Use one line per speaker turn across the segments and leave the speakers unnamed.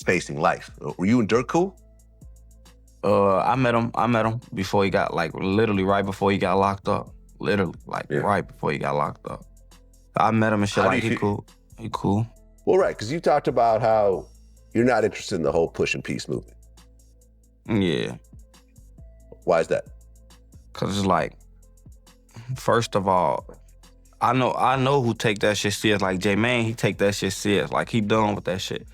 facing life. Were you and Dirk cool?
I met him before he got, like, literally right before he got locked up. Literally, like, right before he got locked up. I met him and shit, like, he cool. He cool.
Well, right, because you talked about how you're not interested in the whole push and peace movement.
Yeah.
Why is that?
Because it's like, first of all, I know who take that shit serious. Like, J-Man, he take that shit serious. Like, he done with that shit.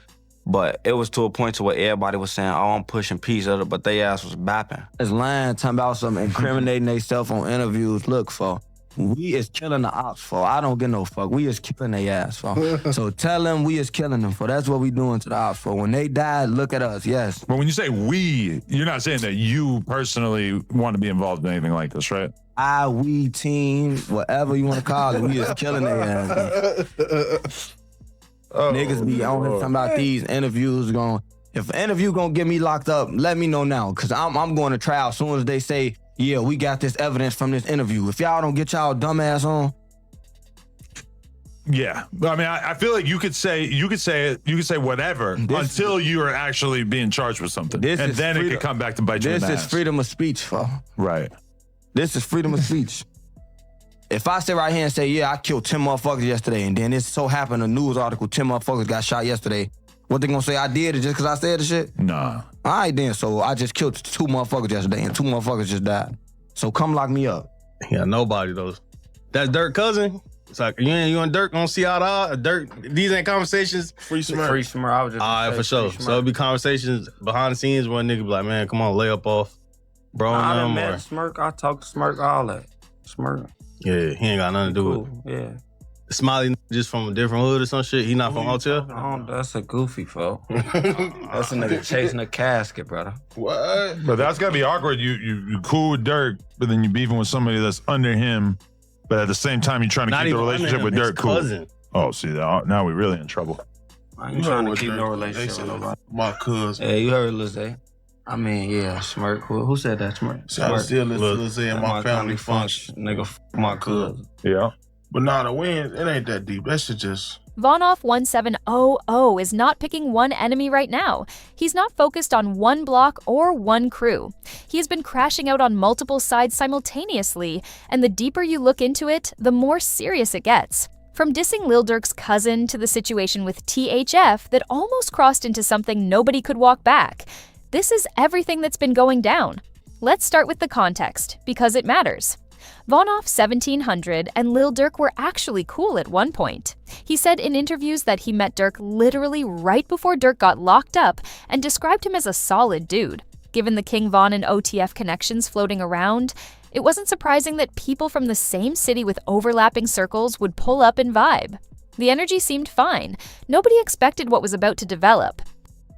But it was to a point to where everybody was saying, oh, I'm pushing peace, but they ass was bapping.
It's lying, talking about something, incriminating themselves on interviews. Look, for we is killing the ops, for I don't get no fuck. We is killing their ass, for. So tell them we is killing them, for. That's what we doing to the ops, for. When they die, look at us, yes.
But when you say we, you're not saying that you personally want to be involved in anything like this, right?
We, team, whatever you want to call it, we is killing their ass. Niggas be on here talking about these interviews going, if an interview gonna get me locked up, let me know now, because I'm going to trial as soon as they say, yeah, we got this evidence from this interview. If y'all don't get y'all dumbass on.
Yeah, I mean, I feel like you could say whatever until you are actually being charged with something, and then it could come back to bite you in the ass.
This is freedom of speech, for.
Right.
This is freedom of speech. If I sit right here and say, yeah, I killed 10 motherfuckers yesterday, and then it so happened a news article, 10 motherfuckers got shot yesterday, what they gonna say I did it just because I said the shit?
Nah.
All right then, so I just killed 2 motherfuckers yesterday, and 2 motherfuckers just died. So come lock me up.
Yeah, nobody though. That's Dirk's cousin. It's like, you and Dirk gonna see eye to eye? Dirk, these ain't conversations.
Free Smurf. I was just
all right, for sure. So it'll be conversations behind the scenes where a nigga be like, man, come on, lay up off. Bro,
I done met Smirk. I talked to Smirk, all that. Smirk.
Yeah, he ain't got nothing to do with it.
Yeah.
Smiley just from a different hood or some shit. He not from Hotel?
Oh, that's a goofy, fo. That's a nigga chasing a casket, brother.
What? But that's gotta be awkward. You cool with Dirk, but then you beefing with somebody that's under him, but at the same time you're trying to keep the relationship with Dirk cool.
Cousin.
Oh, see, now we really in trouble.
I ain't trying to keep no relationship with nobody.
My cousin.
Yeah, you heard Lizzie. I mean, yeah, Smirk. Who said that, Smirk?
I still listen to Lizzie in my family function.
Nigga, my cousin.
Yeah.
But nah, the wins, it ain't that deep. That shit just...
VonOff1700 is not picking one enemy right now. He's not focused on one block or one crew. He has been crashing out on multiple sides simultaneously, and the deeper you look into it, the more serious it gets. From dissing Lil Durk's cousin to the situation with THF that almost crossed into something nobody could walk back. This is everything that's been going down. Let's start with the context, because it matters. VonOff1700 and Lil Durk were actually cool at one point. He said in interviews that he met Durk literally right before Durk got locked up and described him as a solid dude. Given the King Von and OTF connections floating around, it wasn't surprising that people from the same city with overlapping circles would pull up and vibe. The energy seemed fine. Nobody expected what was about to develop.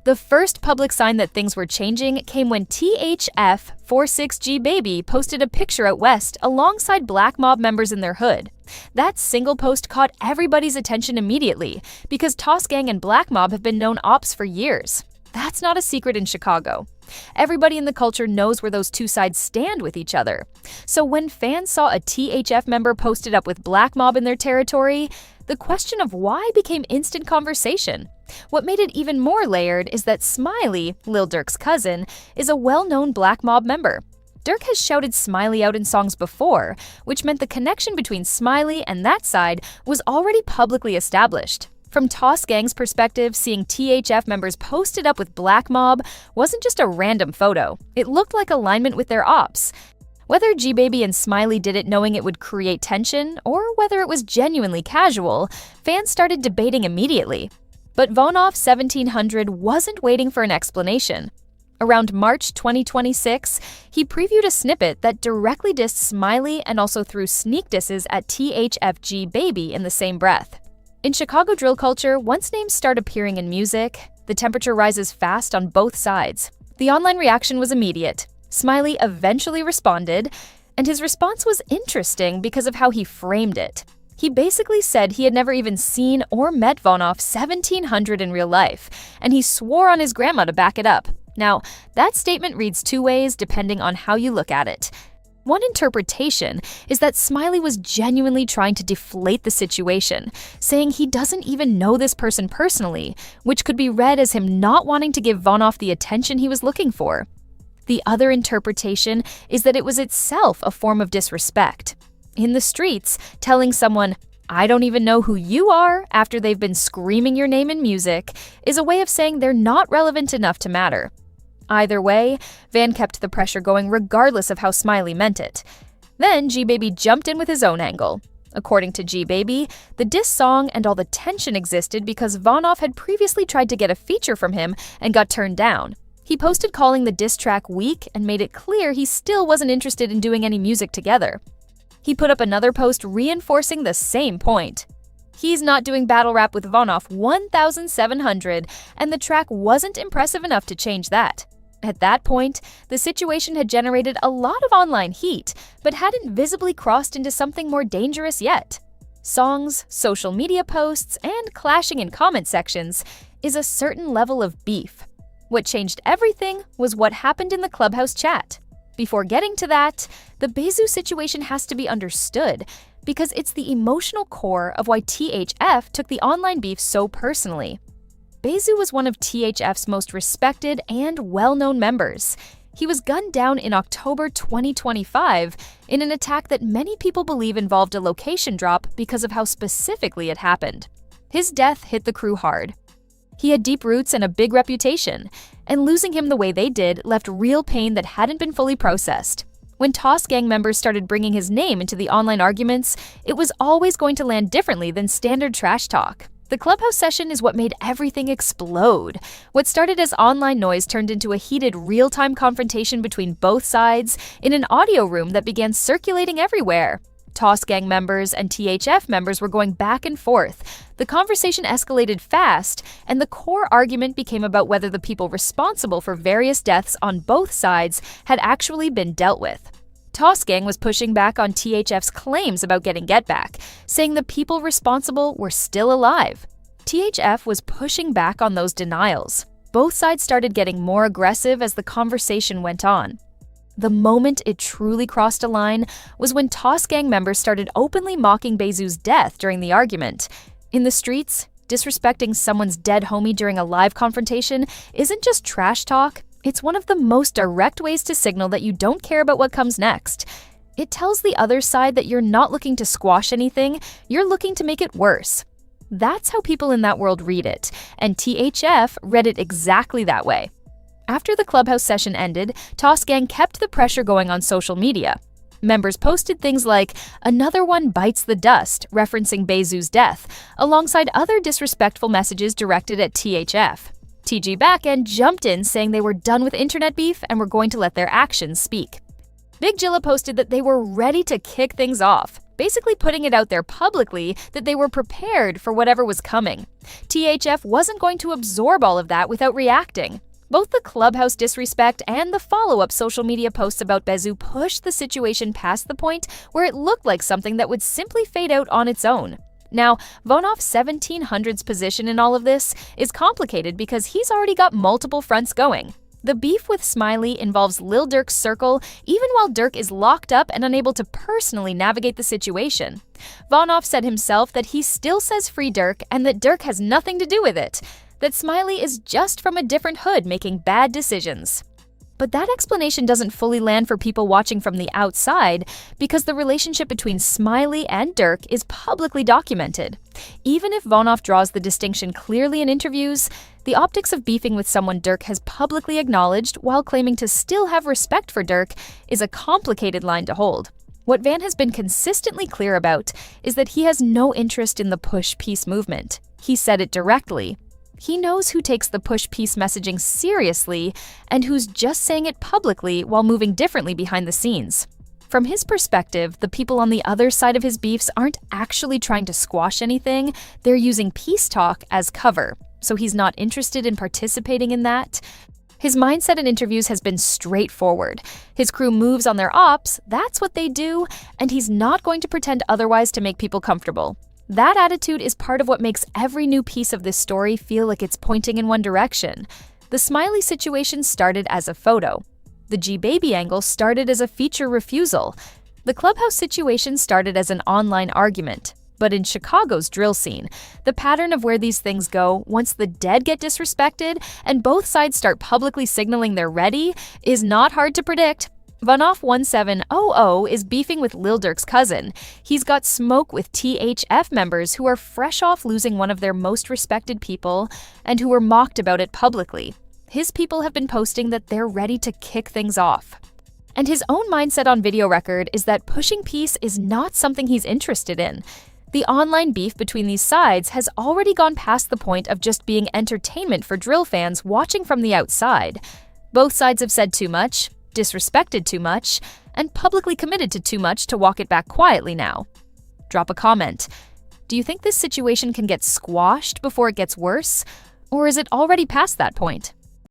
The first public sign that things were changing came when THF46G Baby posted a picture out west alongside Black Mob members in their hood. That single post caught everybody's attention immediately because Toss Gang and Black Mob have been known ops for years. That's not a secret in Chicago. Everybody in the culture knows where those two sides stand with each other. So when fans saw a THF member posted up with Black Mob in their territory, the question of why became instant conversation. What made it even more layered is that Smiley, Lil Durk's cousin, is a well-known Black Mob member. Durk has shouted Smiley out in songs before, which meant the connection between Smiley and that side was already publicly established. From Toss Gang's perspective, seeing THF members posted up with Black Mob wasn't just a random photo. It looked like alignment with their ops. Whether G-Baby and Smiley did it knowing it would create tension, or whether it was genuinely casual, fans started debating immediately. But VonOff1700 wasn't waiting for an explanation. Around March 2026, he previewed a snippet that directly dissed Smiley and also threw sneak disses at THFG Baby in the same breath. In Chicago drill culture, once names start appearing in music, the temperature rises fast on both sides. The online reaction was immediate. Smiley eventually responded, and his response was interesting because of how he framed it. He basically said he had never even seen or met VonOff1700 in real life, and he swore on his grandma to back it up. Now, that statement reads two ways depending on how you look at it. One interpretation is that Smiley was genuinely trying to deflate the situation, saying he doesn't even know this person personally, which could be read as him not wanting to give VonOff the attention he was looking for. The other interpretation is that it was itself a form of disrespect. In the streets, telling someone, "I don't even know who you are," after they've been screaming your name in music, is a way of saying they're not relevant enough to matter. Either way, Van kept the pressure going regardless of how Smiley meant it. Then G-Baby jumped in with his own angle. According to G-Baby, the diss song and all the tension existed because VonOff had previously tried to get a feature from him and got turned down. He posted calling the diss track weak and made it clear he still wasn't interested in doing any music together. He put up another post reinforcing the same point. He's not doing battle rap with VonOff1700, and the track wasn't impressive enough to change that. At that point, the situation had generated a lot of online heat, but hadn't visibly crossed into something more dangerous yet. Songs, social media posts, and clashing in comment sections is a certain level of beef. What changed everything was what happened in the Clubhouse chat. Before getting to that, the Bezu situation has to be understood, because it's the emotional core of why THF took the online beef so personally. Bezu was one of THF's most respected and well-known members. He was gunned down in October 2025 in an attack that many people believe involved a location drop because of how specifically it happened. His death hit the crew hard. He had deep roots and a big reputation, and losing him the way they did left real pain that hadn't been fully processed. When Toss Gang members started bringing his name into the online arguments, it was always going to land differently than standard trash talk. The Clubhouse session is what made everything explode. What started as online noise turned into a heated real-time confrontation between both sides in an audio room that began circulating everywhere. Toss Gang members and THF members were going back and forth. The conversation escalated fast, and the core argument became about whether the people responsible for various deaths on both sides had actually been dealt with. Toss Gang was pushing back on THF's claims about getting get back, saying the people responsible were still alive. THF was pushing back on those denials. Both sides started getting more aggressive as the conversation went on. The moment it truly crossed a line was when Toss Gang members started openly mocking Bezu's death during the argument. In the streets, disrespecting someone's dead homie during a live confrontation isn't just trash talk. It's one of the most direct ways to signal that you don't care about what comes next. It tells the other side that you're not looking to squash anything, you're looking to make it worse. That's how people in that world read it, and THF read it exactly that way. After the Clubhouse session ended, Toss Gang kept the pressure going on social media. Members posted things like, "Another one bites the dust," referencing Bezu's death, alongside other disrespectful messages directed at THF. TG Backend jumped in saying they were done with internet beef and were going to let their actions speak. Big Jilla posted that they were ready to kick things off, basically putting it out there publicly that they were prepared for whatever was coming. THF wasn't going to absorb all of that without reacting. Both the Clubhouse disrespect and the follow-up social media posts about Bezu pushed the situation past the point where it looked like something that would simply fade out on its own. Now, VonOff1700's position in all of this is complicated because he's already got multiple fronts going. The beef with Smiley involves Lil Durk's circle, even while Durk is locked up and unable to personally navigate the situation. VonOff said himself that he still says free Durk and that Durk has nothing to do with it, that Smiley is just from a different hood making bad decisions. But that explanation doesn't fully land for people watching from the outside because the relationship between Smiley and Durk is publicly documented. Even if VonOff draws the distinction clearly in interviews, the optics of beefing with someone Durk has publicly acknowledged while claiming to still have respect for Durk is a complicated line to hold. What Van has been consistently clear about is that he has no interest in the push peace movement. He said it directly. He knows who takes the push peace messaging seriously and who's just saying it publicly while moving differently behind the scenes. From his perspective, the people on the other side of his beefs aren't actually trying to squash anything, they're using peace talk as cover, so he's not interested in participating in that. His mindset in interviews has been straightforward. His crew moves on their ops, that's what they do, and he's not going to pretend otherwise to make people comfortable. That attitude is part of what makes every new piece of this story feel like it's pointing in one direction. The Smiley situation started as a photo. The G-Baby angle started as a feature refusal. The clubhouse situation started as an online argument. But in Chicago's drill scene, the pattern of where these things go once the dead get disrespected and both sides start publicly signaling they're ready is not hard to predict. VonOff1700 is beefing with Lil Durk's cousin. He's got smoke with THF members who are fresh off losing one of their most respected people and who were mocked about it publicly. His people have been posting that they're ready to kick things off. And his own mindset on video record is that pushing peace is not something he's interested in. The online beef between these sides has already gone past the point of just being entertainment for drill fans watching from the outside. Both sides have said too much, disrespected too much, and publicly committed to too much to walk it back quietly now. Drop a comment. Do you think this situation can get squashed before it gets worse? Or is it already past that point?